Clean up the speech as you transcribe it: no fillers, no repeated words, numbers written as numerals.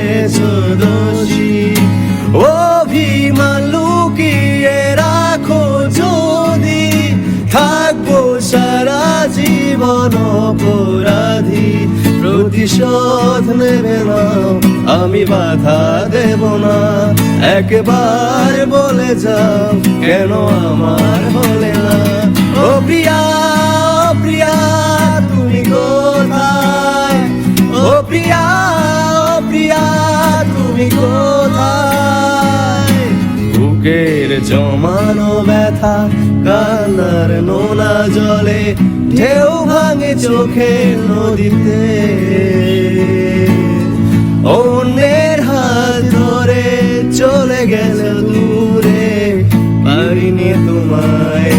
হয়েছো দোষী। অভিমান লুকিয়ে রাখো যদি, থাকবো সারা জীবন অপরাধী। প্রতিশোধ নেবে না, আমি বাধা দেব না। একবার বলে যাও কেন আমার হলে না। ও প্রিয়া, ও প্রিয়া তুমি কোথায়? ও প্রিয়া, ও প্রিয়া তুমি কোথায়? বুকের জমানো ব্যথা কান্নার নোনা জলে, ঢেউ ভাঙে চোখের নদীতে। অন্যের হাত ধরে চলে গেল দূরে, পারিনি তোমায়